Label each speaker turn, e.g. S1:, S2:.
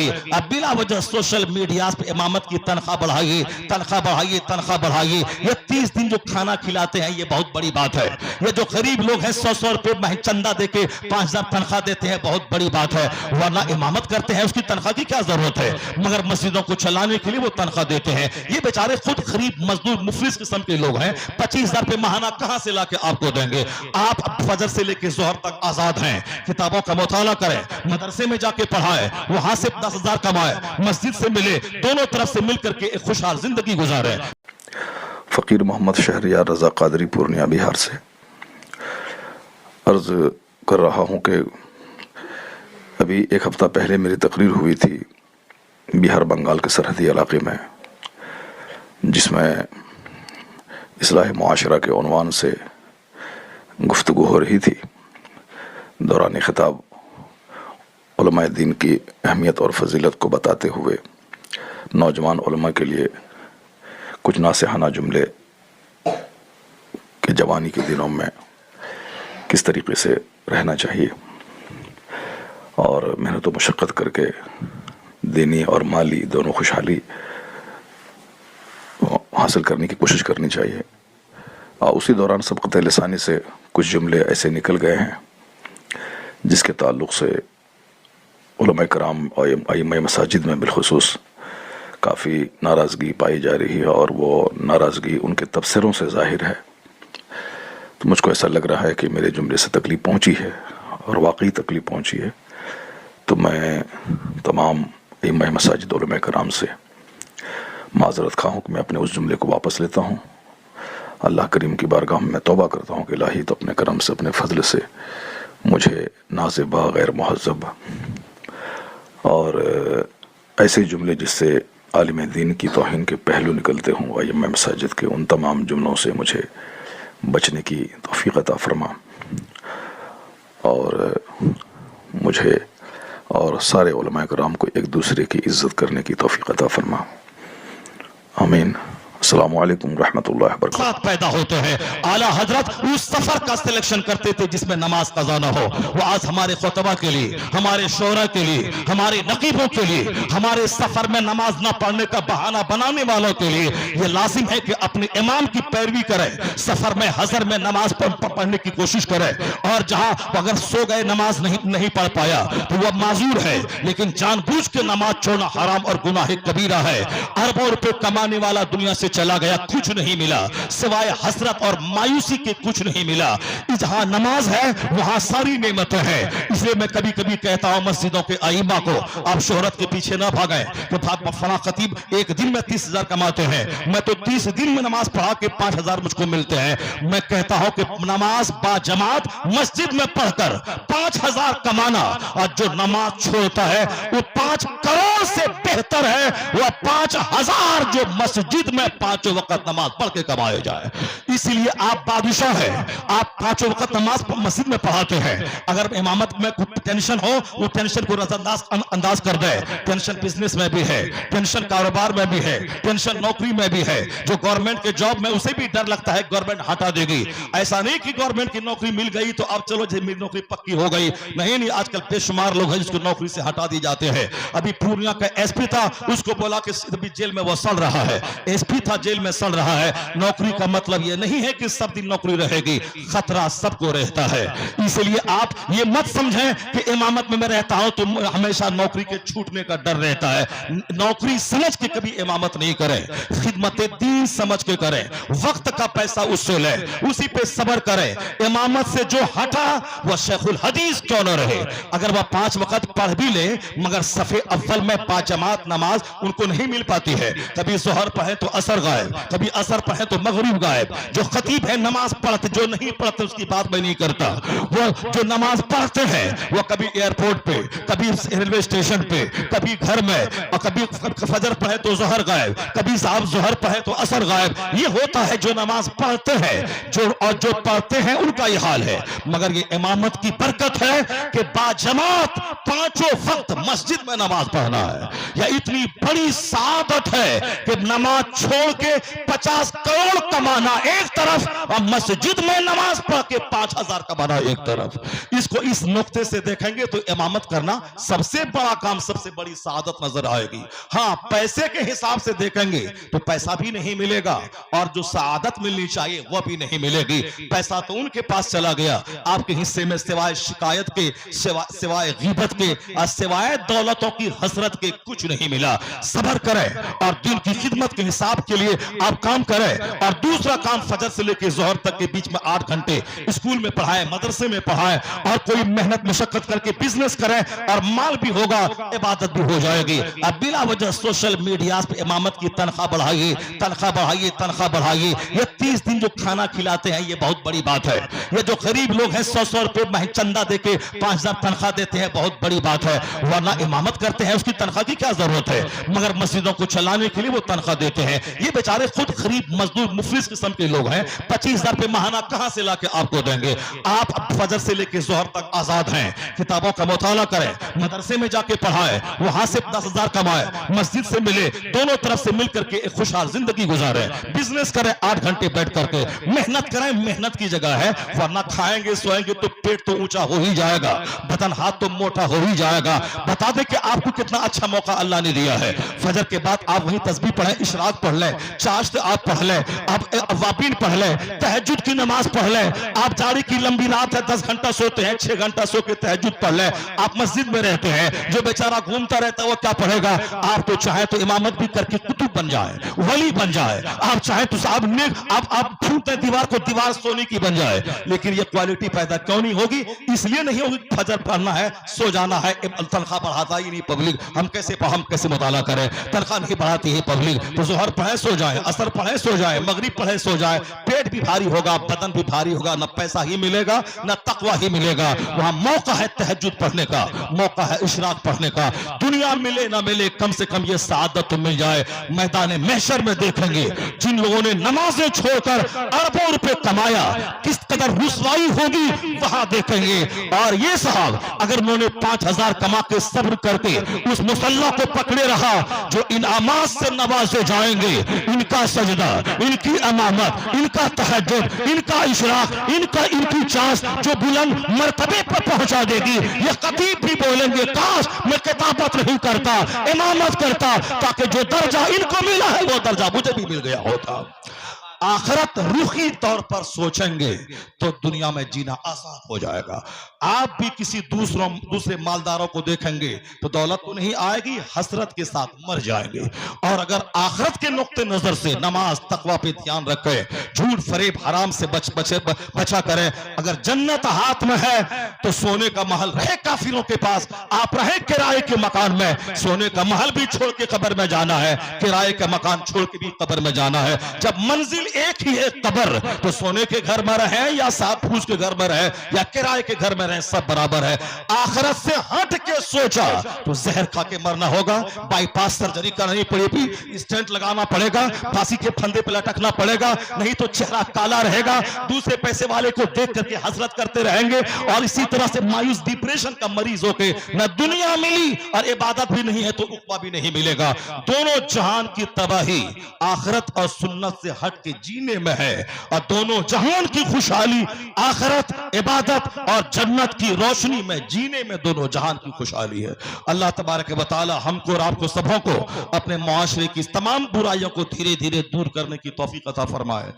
S1: कि अब बिला वजह सोशल मीडिया पे इमामत की तनख्वाह बढ़ाइए, तनख्वाह बढ़ाइए, तनख्वाह बढ़ाइए। ये 30 दिन जो खाना खिलाते हैं ये बहुत बड़ी बात है। ये जो गरीब लोग हैं 100-100 रुपए चंदा देके 5000 तनख्वाह देते हैं, बहुत बड़ी बात है। वरना इमामत करते हैं उसकी तनख्वाह की क्या जरूरत है, मगर मस्जिदों को चलाने के लिए वो तनख्वाह देते हैं। ये बेचारे खुद गरीब मजदूर मुफलिस किस्म के लोग हैं, 25,000 रुपए महाना कहां से लाके आपको देंगे। आप फजर से लेकर जोहर तक आजाद हैं, किताबों का मुताला करें, मदरसे में जाके पढ़ाएं, वहां से 10,000 कमाए, मस्जिद से मिले, दोनों तरफ से मिलकर के एक खुशहाल जिंदगी गुजारे।
S2: फ़कीर मोहम्मद शहरियार रज़ा क़ादरी पूर्णिया बिहार से अर्ज़ कर रहा हूँ कि अभी एक हफ़्ता पहले मेरी तकरीर हुई थी बिहार बंगाल के सरहदी इलाके में, जिसमें इस्लाह मुआशरा के उन्वान से गुफ्तगू हो रही थी। दौरान खिताब उलमाए दीन की अहमियत और फजीलत को बताते हुए नौजवान उलमा के लिए कुछ नासिहाना जुमले कि जवानी के दिनों में किस तरीके से रहना चाहिए, और मेहनत व मशक्क़त करके दीनी और माली दोनों खुशहाली हासिल करने की कोशिश करनी चाहिए। और उसी दौरान सबक़त लिसानी से कुछ जुमले ऐसे निकल गए हैं जिसके ताल्लुक़ से उलमाए कराम और अइम्मा मसाजिद में बिलखुसूस काफ़ी नाराज़गी पाई जा रही है, और वो नाराज़गी उनके तबसरों से ज़ाहिर है। तो मुझको ऐसा लग रहा है कि मेरे जुमले से तकलीफ़ पहुंची है, और वाकई तकलीफ़ पहुंची है। तो मैं तमाम अइम्मा मसाजिद उलमाए कराम से माज़रत खा हूँ कि मैं अपने उस जुमले को वापस लेता हूँ। अल्लाह करीम की बारगाह में मैं तौबा करता हूँ कि इलाही तो अपने करम से, अपने फजल से मुझे नाज़िबा, गैर मुहज़्ज़ब और ऐसे जुमले जिससे आलिम दीन की तौहीन के पहलू निकलते हों, अइम्मा मसाजिद के उन तमाम जुमलों से मुझे बचने की तौफ़ीक़ अता फरमा, और मुझे और सारे उलमाए कराम को एक दूसरे की इज़्ज़त करने की तौफ़ीक़ अता फरमा। आमीन। अस्सलामु अलैकुम रहमतुल्लाहि व बरकातहू।
S1: पैदा होते हैं। आला हजरत उस सफर का सिलेक्शन करते थे जिसमें नमाज कज़ा न हो। वो आज हमारे खुतबा के लिए, हमारे शोरा के लिए, हमारे नकीबों के लिए, हमारे सफर में नमाज ना पढ़ने का बहाना बनाने वालों के लिए ये लाजिम है कि अपने इमाम की पैरवी करें, सफर में हजर में नमाज पढ़ने की कोशिश करें, और जहां अगर सो गए नमाज नहीं पढ़ पाया तो वह माजूर है, लेकिन जानबूझ के नमाज छोड़ना हराम और गुनाह कबीरा है। अरबों रुपए कमाने वाला दुनिया से चला गया, कुछ नहीं मिला सिवाय हसरत और मायूसी के, कुछ नहीं मिला। जहां नमाज है वहां सारी नेमतें हैं। इसलिए मैं कभी कभी कहता हूं मस्जिदों के आइमा को, आप शोहरत के पीछे ना भागें कि फला खतीब एक दिन में 30,000 कमाते हैं, मैं तो 30 दिन में नमाज पढ़ा के 5,000 मुझको मिलते हैं। मैं कहता हूं कि नमाज बाजमात मस्जिद में पढ़कर 5,000 कमाना, और जो नमाज छोड़ता है वो 5 करोड़ से बेहतर है वह 5,000 जो मस्जिद में 5 वक्त नमाज पढ़ के कमाए जाए। इसलिए आप बादशाह हैं, आप 5 वक्त नमाज मस्जिद में पढ़ाते हैं। अगर इमामत में कुछ टेंशन हो वो टेंशन को अंदाज कर दे। टेंशन बिजनेस में भी है, टेंशन कारोबार में भी है, टेंशन नौकरी में भी है। जो गवर्नमेंट के जॉब में उसे भी डर लगता है गवर्नमेंट हटा देगी। ऐसा नहीं कि गवर्नमेंट की नौकरी मिल गई तो अब चलो जी मेरी नौकरी पक्की हो गई, नहीं। आजकल बेशुमार लोग हैं जिसको नौकरी से हटा दी जाते हैं। अभी पूर्णिया का एसपी था, उसको बोला कि अभी जेल में वो सड़ रहा है, एसपी था जेल में सड़ रहा है। नौकरी का मतलब ये नहीं है कि सब दिन नौकरी रहेगी, खतरा सबको रहता है। इसलिए आप ये मत समझें कि इमामत में मैं रहता हूं तो हमेशा नौकरी के छूटने का डर रहता है। नौकरी समझ के कभी इमामत नहीं करें, खिदमत दीन समझ के करें, वक्त का पैसा उसूल है, उसी पे सब्र करें। इमामत से जो हटा वह शेखुल हदीस क्यों न रहे, अगर वह 5 वक्त पढ़ भी ले मगर सफे अव्वल में 5 जमात नमाज उनको नहीं मिल पाती है। कभी जोहर पढ़े तो असर गायब, कभी असर पढ़े तो मगरिब गायब। जो खतीब है नमाज पढ़ते, जो नहीं पढ़ते उसकी बात मैं नहीं करता। वो जो नमाज पढ़ते हैं वो कभी एयरपोर्ट पे, कभी रेलवे स्टेशन पे, कभी घर में, और कभी फजर पढ़े तो जोहर गायब, कभी साहब जोहर पढ़े तो असर गायब। ये होता है जो नमाज पढ़ते हैं, जो पढ़ते हैं उनका ये हाल है। मगर ये इमामत की बरकत है कि बाजमात 5 वक्त मस्जिद में नमाज पढ़ना है। यह इतनी बड़ी सादत है कि नमाज छोड़ के 50 करोड़ कमाना एक तरफ, और मस्जिद में नमाज पढ़ के 5000 कमाना एक तरफ। इसको इस नुक्ते से देखेंगे तो इमामत करना सबसे बड़ा काम, सबसे बड़ी सआदत नजर आएगी। हाँ, पैसे के हिसाब से देखेंगे तो पैसा भी नहीं मिलेगा, और जो सआदत मिलनी चाहिए वह भी नहीं मिलेगी। पैसा तो उनके पास चला गया, आपके हिस्से में सिवाय शिकायत के, सिवाय गीबत के और सिवाय दौलतों की हसरत के कुछ नहीं मिला। सब्र करें और दिन की खिदमत के हिसाब के लिए आप काम करें। और दूसरा काम, फजर से लेकर जोहर तक के बीच में 8 घंटे स्कूल में पढ़ाएं, मदरसे में पढ़ाएं, और कोई मेहनत मशक्कत करके बिजनेस करें, और माल भी होगा, इबादत भी हो जाएगी। अब बिला वजह सोशल मीडिया पे इमामत की तनख्वाह बढ़ाइए, तनख्वाह बढ़ाइए, तनख्वाह बढ़ाइए। ये 30 दिन जो खाना खिलाते हैं ये बहुत बड़ी बात है। ये जो गरीब लोग हैं 100-100 रुपए चंदा देके 5000 तनख्वाह देते हैं, बहुत बड़ी बात है। वरना इमामत करते हैं उसकी तनख्वाह की क्या जरूरत है, मगर मस्जिदों को चलाने के लिए वो तनख्वाह देते हैं। ये बेचारे खुद गरीब मजदूर मुफलिस किस्म के लोग हैं, 25,000 रुपए महाना कहां से लाके आपको देंगे। आप फजर से लेकर जोहर तक आजाद हैं, किताबों का मुताला करें, मदरसे में जाके पढ़ाएं, वहां से 10,000 कमाए, मस्जिद से मिले, दोनों तरफ से मिलकर के एक खुशहाल जिंदगी गुजारे, बिजनेस करें 8 घंटे बैठ करके, मेहनत करें, मेहनत की जगह है। वरना खाएंगे सोएंगे तो पेट तो ऊंचा हो ही जाएगा, बदन हाथ तो मोटा हो ही जाएगा। बता दें कि आपको कितना अच्छा मौका अल्लाह ने दिया है। फजर के बाद आप वही तस्बीह पढ़ें, इशराक पढ़ लें, चाश्त आप पढ़ लें, आप अवाबीन पढ़ लें, तहज्जुद की नमाज पढ़ लें। आप जाड़ी की लंबी रात है, 10 घंटा सोते हैं, 6 घंटा सो के तहज्जुद पढ़ लें। आप मस्जिद में रहते हैं, जो बेचारा घूमता रहता है वो क्या पढ़ेगा। आप तो चाहे तो इमामत भी करके कुतुब बन जाए, वली बन जाए। आप चाहे तो साहब ने आप फूटते दीवार को दीवार सोने की बन जाए, लेकिन ये क्वालिटी पैदा क्यों नहीं होगी? इसलिए नहीं होगी, फजर पढ़ना है, सो जाना है, तनख्वाह बढ़ाता ही नहीं पब्लिक। हम कैसे मुताला करें, तनख्वाह नहीं बढ़ाती है पब्लिक। तो जोहर पढ़े सो जाए, असर पढ़े सो जाए, मगरिब पढ़े सो जाए, पेट भी भारी होगा, बदन भी भारी होगा, न पैसा ही मिलेगा न तकवा ही मिलेगा। वहां मौका है तहज्जुद पढ़ने का, मौका है इशराक पढ़ने का। दुनिया मिले ना मिले, कम से कम ये सादत तो मिल जाए। मैदान महशर में देखेंगे जिन लोगों ने नमाजें छोड़कर अरबों रुपए कमाया, किस कदर रुसवाई होगी वहां देखेंगे। और ये साहब अगर उन्होंने 5000 कमा के सब्र करके उस मुसल्ला को पकड़े रहा, जो इनामात से नवाजे जाएंगे, इनका सजदा, इनकी अमामत, इनका तहज्जुद, इनका इशराक, इनकी चास जो बुलंद मर्तबे पर पहुंचा देगी। ये खतीब भी बोलेंगे काश मैं किताबत नहीं करता, इमामत करता, ताकि जो दर्जा इनको मिला है वो दर्जा मुझे भी मिल गया होता। आखिरत रुखी तौर पर सोचेंगे तो दुनिया में जीना आसान हो जाएगा। आप भी किसी दूसरे मालदारों को देखेंगे तो दौलत तो नहीं आएगी, हसरत के साथ मर जाएंगे। और अगर आखिरत के नुक्ते नजर से नमाज तकवा पे ध्यान रखें, झूठ फरेब हराम से बचा करें, अगर जन्नत हाथ में है तो सोने का महल रहे काफिरों के पास, आप रहे किराए के मकान में। सोने का महल भी छोड़ के कब्र में जाना है, किराए का मकान छोड़ के भी कब्र में जाना है। जब मंजिल एक ही है कब्र, तो सोने के घर में रहे या साफ फूस के घर में रहे या किराए के घर में रहे, सब बराबर है। आखिरत से हट के सोचा तो जहर खा के मरना होगा, बाईपास सर्जरी करनी पड़ेगी, स्टेंट लगाना पड़ेगा, फांसी के फंदे पे लटकना पड़ेगा, नहीं तो चेहरा काला रहेगा। दूसरे पैसे वाले को देख करके हसरत करते रहेंगे, और इसी तरह से मायूस डिप्रेशन का मरीज होके न दुनिया मिली और इबादत भी नहीं है तो उक़बा भी नहीं मिलेगा। दोनों जहान की तबाही आखिरत और सुन्नत से हट के जीने में है, और दोनों जहान की खुशहाली आखिरत, इबादत और जन्नत की रोशनी में जीने में दोनों जहान की खुशहाली है। अल्लाह तबारक व तआला हमको और आपको सबों को अपने मुआशरे की तमाम बुराइयों को धीरे धीरे दूर करने की तौफीक अता फरमाए।